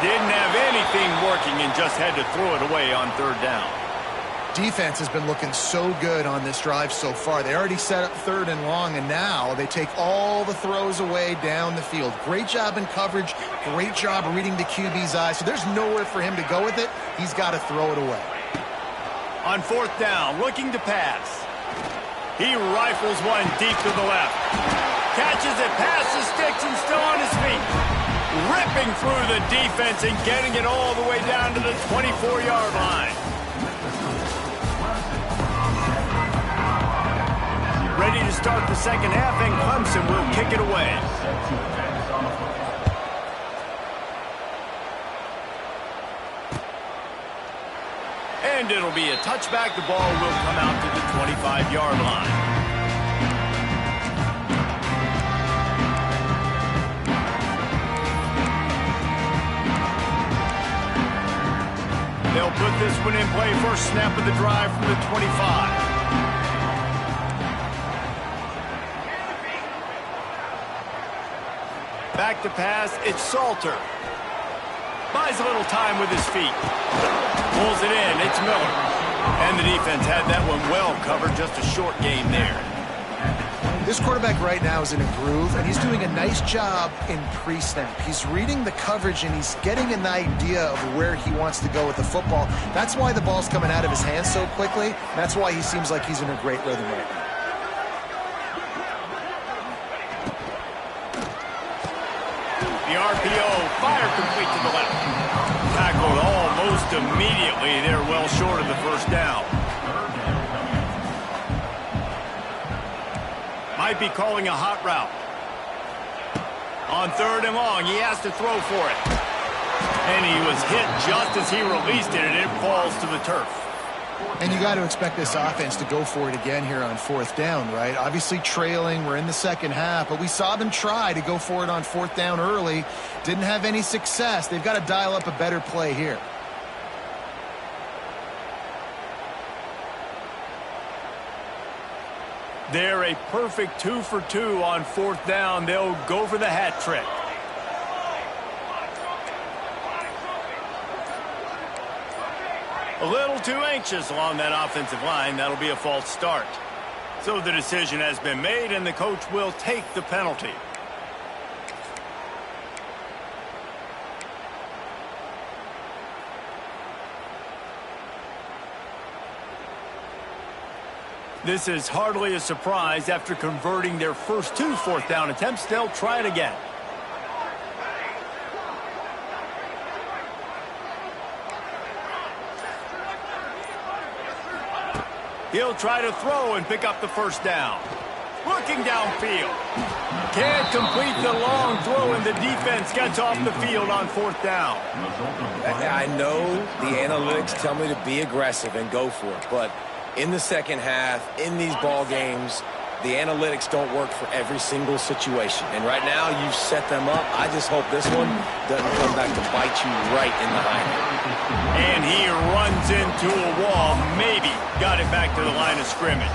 Didn't have anything working and just had to throw it away on 3rd down. Defense has been looking so good on this drive so far. They already set up 3rd and long, and now they take all the throws away down the field. Great job in coverage. Great job reading the QB's eyes. So there's nowhere for him to go with it. He's got to throw it away. On 4th down, looking to pass. He rifles one deep to the left. Catches it past the sticks and still on his feet. Ripping through the defense and getting it all the way down to the 24-yard line. Ready to start the second half, and Clemson will kick it away. And it'll be a touchback. The ball will come out to the 25-yard line. They'll put this one in play. First snap of the drive from the 25. Back to pass, it's Salter. Buys a little time with his feet. Pulls it in, it's Miller. And the defense had that one well covered, just a short gain there. This quarterback right now is in a groove, and he's doing a nice job in pre-snap. He's reading the coverage, and he's getting an idea of where he wants to go with the football. That's why the ball's coming out of his hands so quickly. That's why he seems like he's in a great rhythm right now. The RPO, fire complete to the left. Tackled almost immediately. They're well short of the first down. Might be calling a hot route. On 3rd and long, he has to throw for it. And he was hit just as he released it, and it falls to the turf. And you got to expect this offense to go for it again here on 4th down, right? Obviously trailing, we're in the second half, but we saw them try to go for it on 4th down early. Didn't have any success. They've got to dial up a better play here. They're a perfect 2 for 2 on 4th down. They'll go for the hat trick. A little too anxious along that offensive line. That'll be a false start. So the decision has been made, and the coach will take the penalty. This is hardly a surprise. After converting their first 2 4th down attempts, they'll try it again. He'll try to throw and pick up the first down. Looking downfield. Can't complete the long throw, and the defense gets off the field on 4th down. I know the analytics tell me to be aggressive and go for it, but in the second half, in these ball games, the analytics don't work for every single situation. And right now, you've set them up. I just hope this one doesn't come back to bite you right in the hind. And he runs into a wall. Maybe got it back to the line of scrimmage.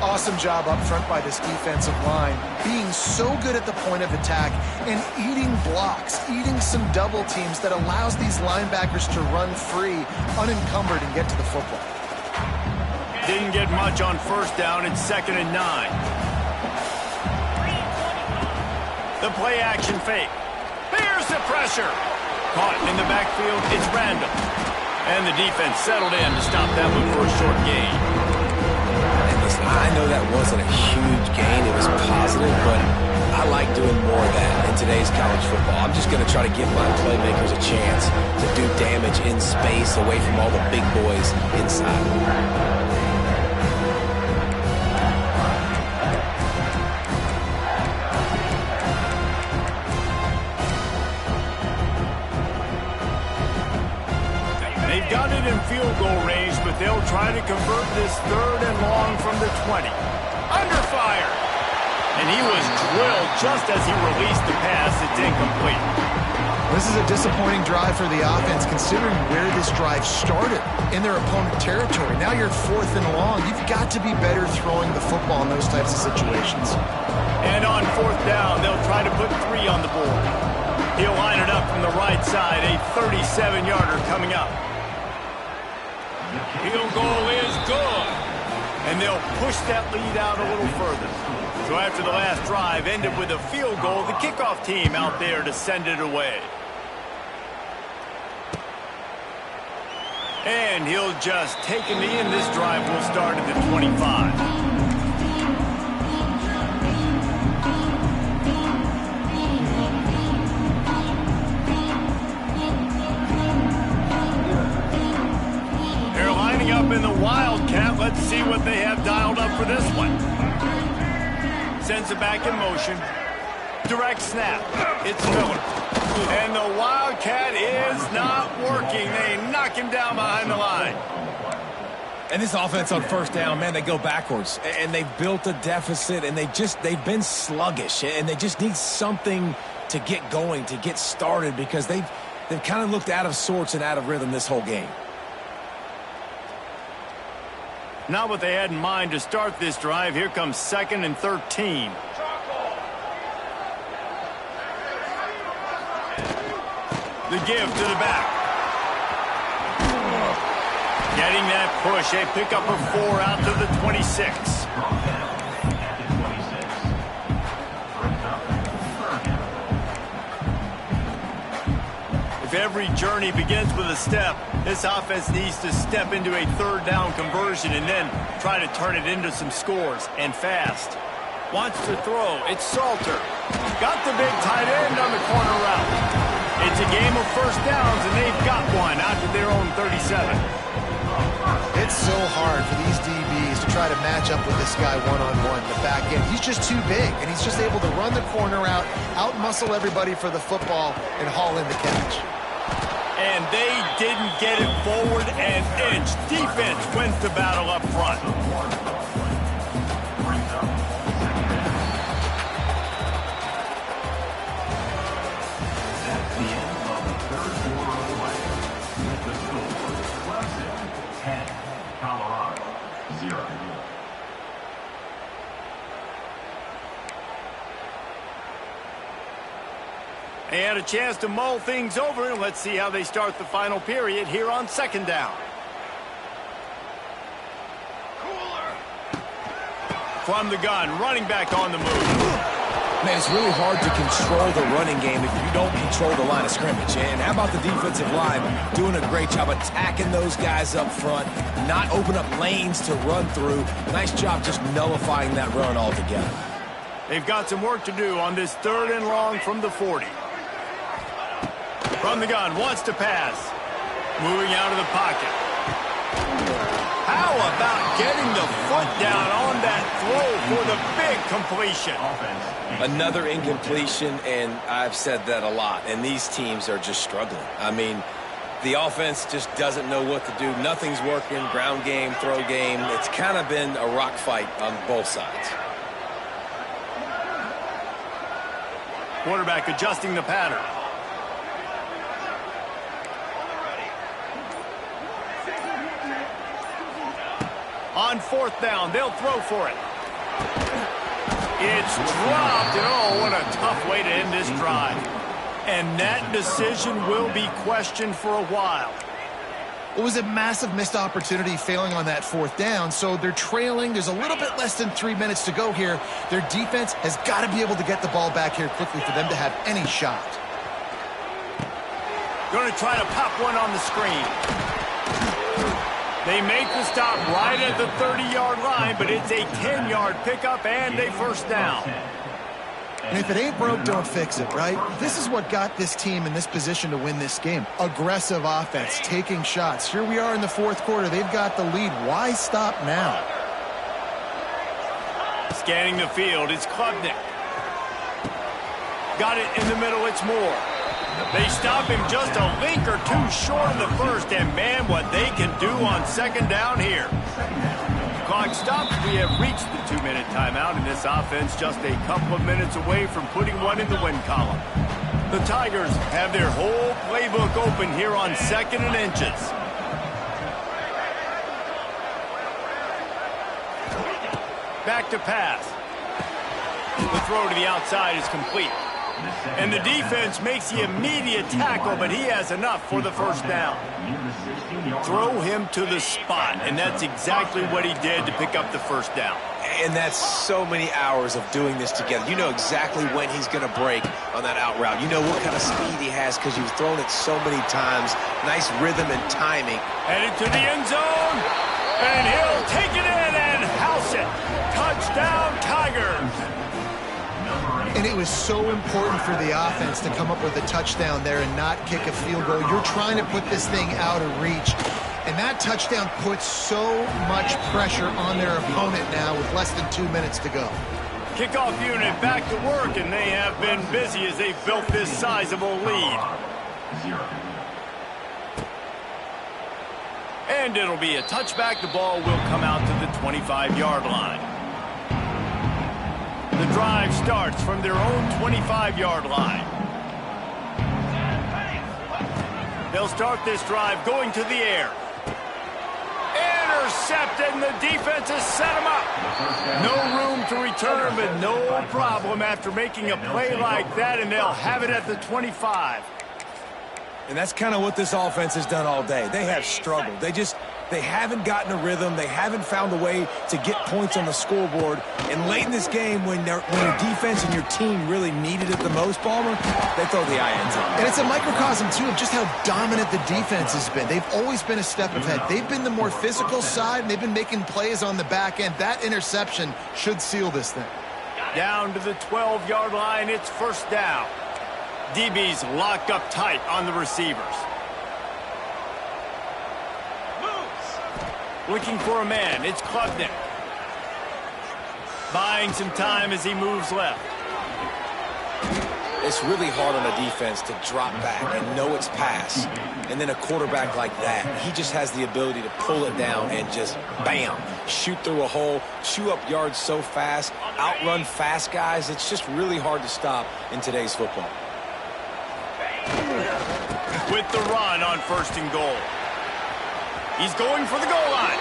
Awesome job up front by this defensive line, being so good at the point of attack and eating blocks, eating some double teams that allows these linebackers to run free, unencumbered, and get to the football. Didn't get much on 1st down. It's 2nd and 9. The play action fake. There's the pressure. Caught in the backfield, it's Randall. And the defense settled in to stop that one for a short gain. And listen, I know that wasn't a huge gain. It was positive, but I like doing more of that in today's college football. I'm just going to try to give my playmakers a chance to do damage in space away from all the big boys inside. Got it in field goal range, but they'll try to convert this 3rd and long from the 20. Under fire. And he was drilled just as he released the pass. It's incomplete. This is a disappointing drive for the offense, considering where this drive started in their opponent territory. Now you're 4th and long. You've got to be better throwing the football in those types of situations. And on 4th down, they'll try to put 3 on the board. He'll line it up from the right side. A 37-yarder coming up. Field goal is good. And they'll push that lead out a little further. So after the last drive ended with a field goal, the kickoff team out there to send it away. And he'll just take a knee, and this drive will start at the 25. Up in the Wildcat. Let's see what they have dialed up for this one. Sends it back in motion. Direct snap. It's Miller. And the Wildcat is not working. They knock him down behind the line. And this offense on first down, man, they go backwards. And they've built a deficit, and they've been sluggish. And they just need something to get going, to get started, because they've kind of looked out of sorts and out of rhythm this whole game. Not what they had in mind to start this drive. Here comes 2nd and 13. The give to the back. Getting that push. A pickup of 4 out to the 26. If every journey begins with a step, this offense needs to step into a 3rd down conversion and then try to turn it into some scores, and fast. Wants to throw. It's Salter. Got the big tight end on the corner route. It's a game of first downs, and they've got one out to their own 37. It's so hard for these DBs to try to match up with this guy one-on-one in the back end. He's just too big, and he's just able to run the corner out-muscle everybody for the football, and haul in the catch. And they didn't get it forward an inch. Defense wins the battle up front. That's the end of the 3rd quarter of play. The score, Clemson 10, Colorado 0. They had a chance to mull things over, and let's see how they start the final period here on 2nd down. From the gun, running back on the move. Man, it's really hard to control the running game if you don't control the line of scrimmage. And how about the defensive line doing a great job attacking those guys up front, not open up lanes to run through. Nice job just nullifying that run altogether. They've got some work to do on this 3rd and long from the 40. From the gun, wants to pass. Moving out of the pocket. How about getting the foot down on that throw for the big completion? Another incompletion, and I've said that a lot, and these teams are just struggling. I mean, the offense just doesn't know what to do. Nothing's working, ground game, throw game. It's kind of been a rock fight on both sides. Quarterback adjusting the pattern. On 4th down, they'll throw for it. It's dropped, and oh, what a tough way to end this drive. And that decision will be questioned for a while. It was a massive missed opportunity failing on that 4th down, so they're trailing. There's a little bit less than 3 minutes to go here. Their defense has got to be able to get the ball back here quickly for them to have any shot. Going to try to pop one on the screen. They make the stop right at the 30-yard line, but it's a 10-yard pickup and a 1st down. And if it ain't broke, don't fix it, right? This is what got this team in this position to win this game. Aggressive offense, taking shots. Here we are in the 4th quarter. They've got the lead. Why stop now? Scanning the field, it's Klubnik. Got it in the middle, it's Moore. They stop him just a link or two short of the 1st, and man, what they can do on 2nd down here. Clock stops. We have reached the 2-minute timeout, and this offense just a couple of minutes away from putting one in the win column. The Tigers have their whole playbook open here on 2nd and inches. Back to pass. The throw to the outside is complete. And the defense makes the immediate tackle, but he has enough for the first down. Throw him to the spot, and that's exactly what he did to pick up the first down. And that's so many hours of doing this together. You know exactly when he's going to break on that out route. You know what kind of speed he has because you've thrown it so many times. Nice rhythm and timing. Headed to the end zone, and he'll take it in and house it. Touchdown, Tigers. And it was so important for the offense to come up with a touchdown there and not kick a field goal. You're trying to put this thing out of reach. And that touchdown puts so much pressure on their opponent now with less than 2 minutes to go. Kickoff unit back to work, and they have been busy as they've built this sizable lead. And it'll be a touchback. The ball will come out to the 25-yard line. The drive starts from their own 25-yard line. They'll start this drive going to the air. Intercepted, and the defense has set him up. No room to return, but no problem after making a play like that, and they'll have it at the 25. And that's kind of what this offense has done all day. They have struggled. They haven't gotten a rhythm. They haven't found a way to get points on the scoreboard. And late in this game, when your defense and your team really needed it the most, Palmer, they throw the INT. And it's a microcosm, too, of just how dominant the defense has been. They've always been a step ahead. They've been the more physical side, and they've been making plays on the back end. That interception should seal this thing. Down to the 12-yard line, it's first down. DB's locked up tight on the receivers. Looking for a man, it's Klubnik. Buying some time as he moves left. It's really hard on a defense to drop back and know it's pass. And then a quarterback like that, he just has the ability to pull it down and just, bam, shoot through a hole, chew up yards so fast, outrun fast guys. It's just really hard to stop in today's football. With the run on first and goal. He's going for the goal line.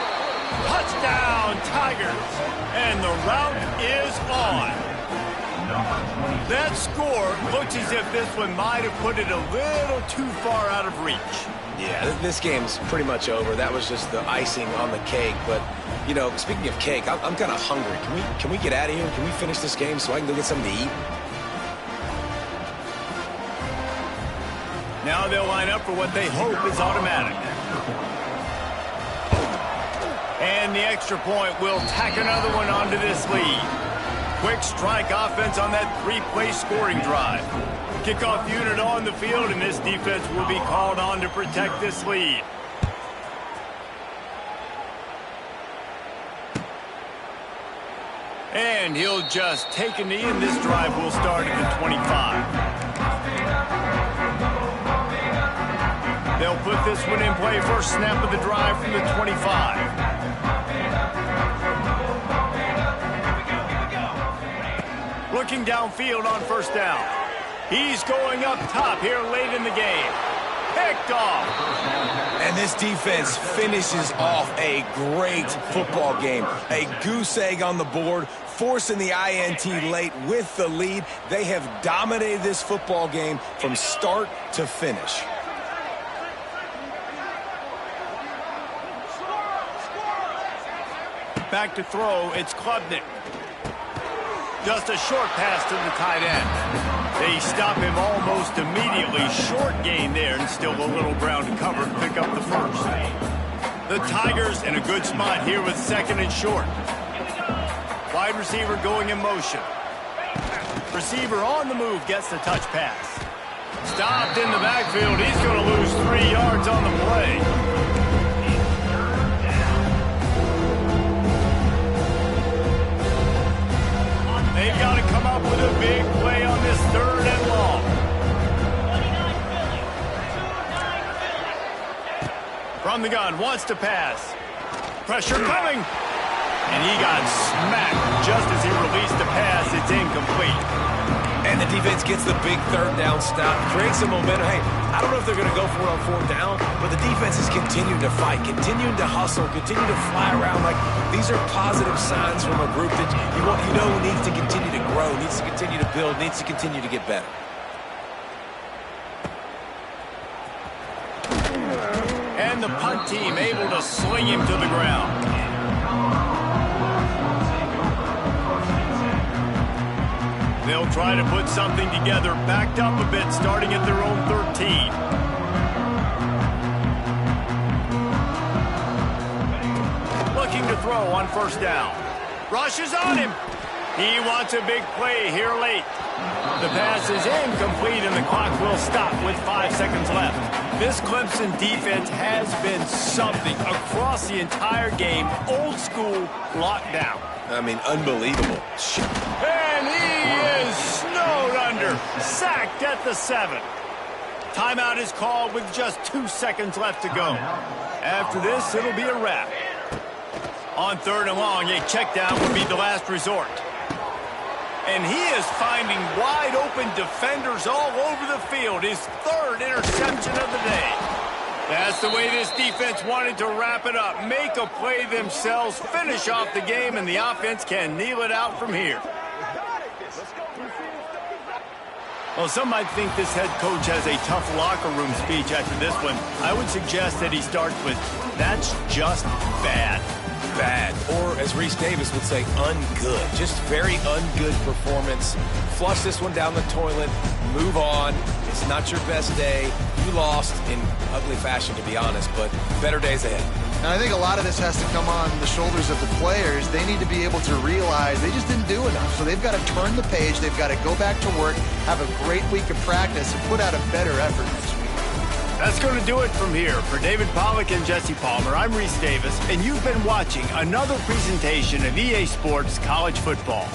Touchdown, Tigers. And the route is on. That score looks as if this one might have put it a little too far out of reach. Yeah, this game's pretty much over. That was just the icing on the cake. But, you know, speaking of cake, I'm kind of hungry. Can we get out of here? Can we finish this game so I can go get something to eat? Now they'll line up for what they hope is automatic. And the extra point will tack another one onto this lead. Quick strike offense on that three-play scoring drive. Kickoff unit on the field, and this defense will be called on to protect this lead. And he'll just take a knee, and this drive will start at the 25. They'll put this one in play. First snap of the drive from the 25. Looking downfield on first down. He's going up top here late in the game. Picked off. And this defense finishes off a great football game. A goose egg on the board, forcing the INT late with the lead. They have dominated this football game from start to finish. Back to throw, it's Klubnik. Just a short pass to the tight end. They stop him almost immediately. Short gain there, and still a little ground to cover to pick up the first. The Tigers in a good spot here with second and short. Wide receiver going in motion. Receiver on the move gets the touch pass. Stopped in the backfield. He's going to lose 3 yards on the play. They've got to come up with a big play on this third and long. From the gun, wants to pass. Pressure coming. And he got smacked just as he released the pass. It's incomplete. And the defense gets the big third down stop, creates some momentum. Hey, I don't know if they're going to go for it on fourth down, but the defense is continuing to fight, continuing to hustle, continuing to fly around. Like, these are positive signs from a group that you know needs to continue to grow, needs to continue to build, needs to continue to get better. And the punt team able to sling him to the ground. They'll try to put something together, backed up a bit, starting at their own 13. Looking to throw on first down. Rush is on him. He wants a big play here late. The pass is incomplete, and the clock will stop with 5 seconds left. This Clemson defense has been something across the entire game. Old school lockdown. I mean, unbelievable. And he is snowed under. Sacked at the 7. Timeout is called with just 2 seconds left to go. After this, it'll be a wrap. On 3rd and long, a check down would be the last resort. And he is finding wide open defenders all over the field. His 3rd interception of the day. That's the way this defense wanted to wrap it up. Make a play themselves, finish off the game, and the offense can kneel it out from here. Well, some might think this head coach has a tough locker room speech after this one. I would suggest that he starts with, "That's just bad." Bad, or as Reese Davis would say, ungood. Just very ungood performance. Flush this one down the toilet, move on. It's not your best day. You lost in ugly fashion, to be honest, but better days ahead. And I think a lot of this has to come on the shoulders of the players. They need to be able to realize they just didn't do enough. So they've got to turn the page. They've got to go back to work, have a great week of practice, and put out a better effort next week. That's going to do it from here. For David Pollack and Jesse Palmer, I'm Reese Davis, and you've been watching another presentation of EA Sports College Football.